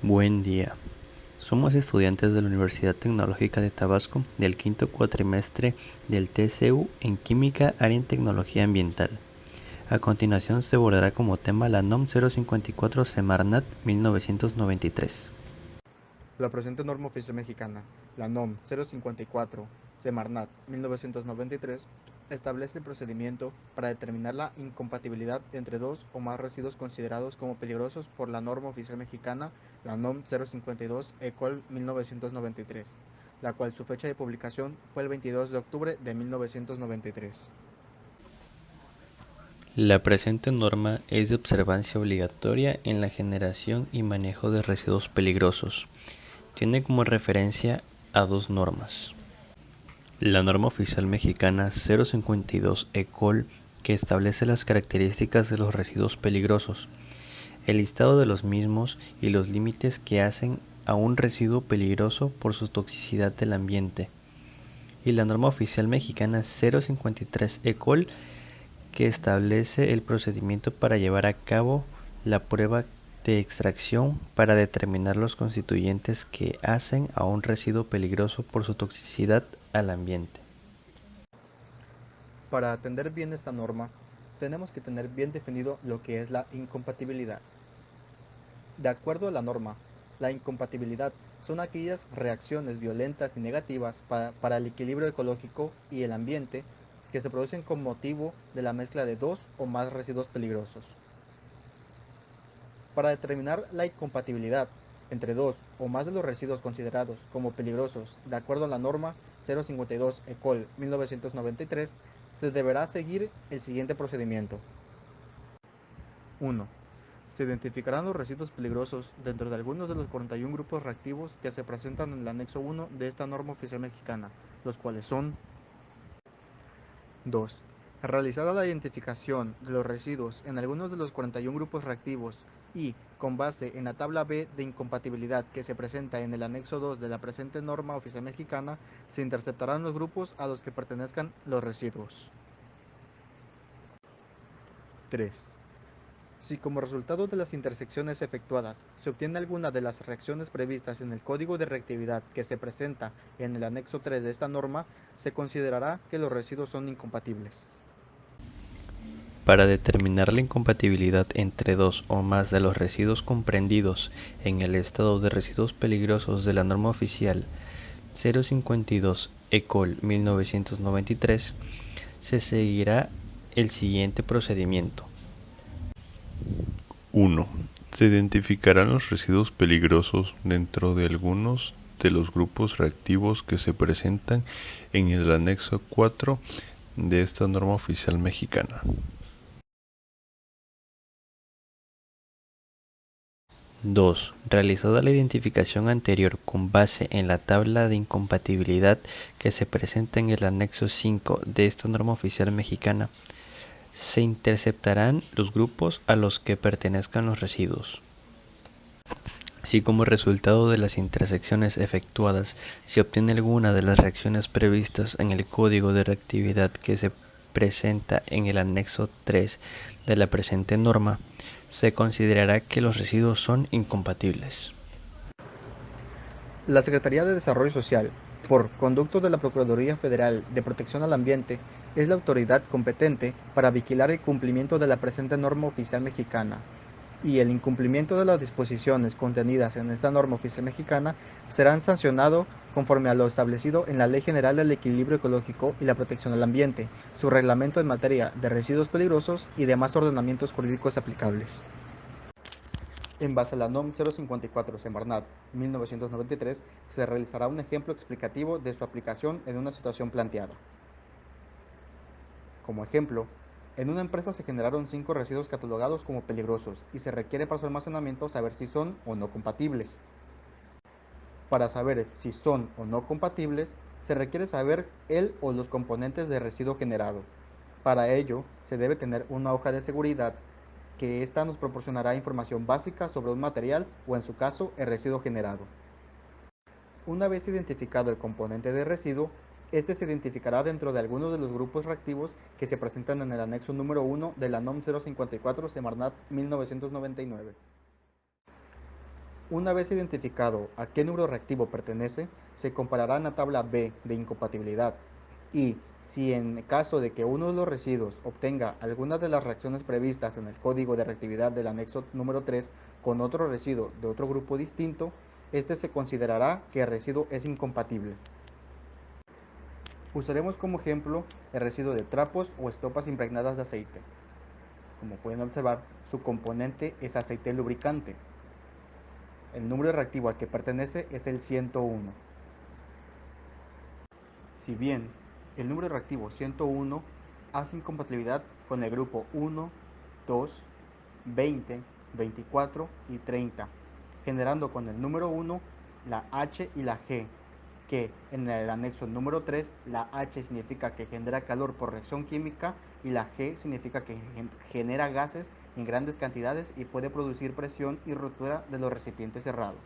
Buen día. Somos estudiantes de la Universidad Tecnológica de Tabasco del quinto cuatrimestre del TCU en Química, Área en Tecnología Ambiental. A continuación se abordará como tema la NOM 054 Semarnat 1993. La presente norma oficial mexicana, la NOM 054 Semarnat 1993, establece el procedimiento para determinar la incompatibilidad entre dos o más residuos considerados como peligrosos por la norma oficial mexicana, la NOM 052 ECOL 1993, la cual su fecha de publicación fue el 22 de octubre de 1993. La presente norma es de observancia obligatoria en la generación y manejo de residuos peligrosos. Tiene como referencia a dos normas. La norma oficial mexicana 052 ECOL, que establece las características de los residuos peligrosos, el listado de los mismos y los límites que hacen a un residuo peligroso por su toxicidad del ambiente. Y la norma oficial mexicana 053 ECOL, que establece el procedimiento para llevar a cabo la prueba de extracción para determinar los constituyentes que hacen a un residuo peligroso por su toxicidad al ambiente. Para atender bien esta norma, tenemos que tener bien definido lo que es la incompatibilidad. De acuerdo a la norma, la incompatibilidad son aquellas reacciones violentas y negativas para el equilibrio ecológico y el ambiente que se producen con motivo de la mezcla de dos o más residuos peligrosos. Para determinar la incompatibilidad entre dos o más de los residuos considerados como peligrosos de acuerdo a la norma 052 ECOL 1993, se deberá seguir el siguiente procedimiento. 1. Se identificarán los residuos peligrosos dentro de algunos de los 41 grupos reactivos que se presentan en el anexo 1 de esta norma oficial mexicana, los cuales son: 2. Realizada la identificación de los residuos en algunos de los 41 grupos reactivos y, con base en la tabla B de incompatibilidad que se presenta en el anexo 2 de la presente norma oficial mexicana, se interceptarán los grupos a los que pertenezcan los residuos. 3. Si como resultado de las intersecciones efectuadas se obtiene alguna de las reacciones previstas en el código de reactividad que se presenta en el anexo 3 de esta norma, se considerará que los residuos son incompatibles. Para determinar la incompatibilidad entre dos o más de los residuos comprendidos en el estado de residuos peligrosos de la norma oficial 052 ECOL 1993, se seguirá el siguiente procedimiento. 1. Se identificarán los residuos peligrosos dentro de algunos de los grupos reactivos que se presentan en el anexo 4 de esta norma oficial mexicana. 2. Realizada la identificación anterior con base en la tabla de incompatibilidad que se presenta en el anexo 5 de esta norma oficial mexicana, se interceptarán los grupos a los que pertenezcan los residuos. Si como resultado de las intersecciones efectuadas se obtiene alguna de las reacciones previstas en el código de reactividad que se presenta en el anexo 3 de la presente norma, se considerará que los residuos son incompatibles. La Secretaría de Desarrollo Social, por conducto de la Procuraduría Federal de Protección al Ambiente, es la autoridad competente para vigilar el cumplimiento de la presente norma oficial mexicana, y el incumplimiento de las disposiciones contenidas en esta norma oficial mexicana serán sancionado conforme a lo establecido en la Ley General del Equilibrio Ecológico y la Protección al Ambiente, su reglamento en materia de residuos peligrosos y demás ordenamientos jurídicos aplicables. En base a la NOM 054 Semarnat 1993, se realizará un ejemplo explicativo de su aplicación en una situación planteada. Como ejemplo, en una empresa se generaron 5 residuos catalogados como peligrosos y se requiere para su almacenamiento saber si son o no compatibles. Para saber si son o no compatibles, se requiere saber el o los componentes del residuo generado. Para ello, se debe tener una hoja de seguridad que ésta nos proporcionará información básica sobre un material o, en su caso, el residuo generado. Una vez identificado el componente de residuo, este se identificará dentro de algunos de los grupos reactivos que se presentan en el anexo número 1 de la NOM 054 Semarnat 1999. Una vez identificado a qué número reactivo pertenece, se comparará en la tabla B de incompatibilidad y, si en caso de que uno de los residuos obtenga alguna de las reacciones previstas en el código de reactividad del anexo número 3 con otro residuo de otro grupo distinto, este se considerará que el residuo es incompatible. Usaremos como ejemplo el residuo de trapos o estopas impregnadas de aceite. Como pueden observar, su componente es aceite lubricante. El número reactivo al que pertenece es el 101. Si bien el número reactivo 101 hace incompatibilidad con el grupo 1, 2, 20, 24 y 30, generando con el número 1 la H y la G, que en el anexo número 3 la H significa que genera calor por reacción química y la G significa que genera gases en grandes cantidades y puede producir presión y rotura de los recipientes cerrados.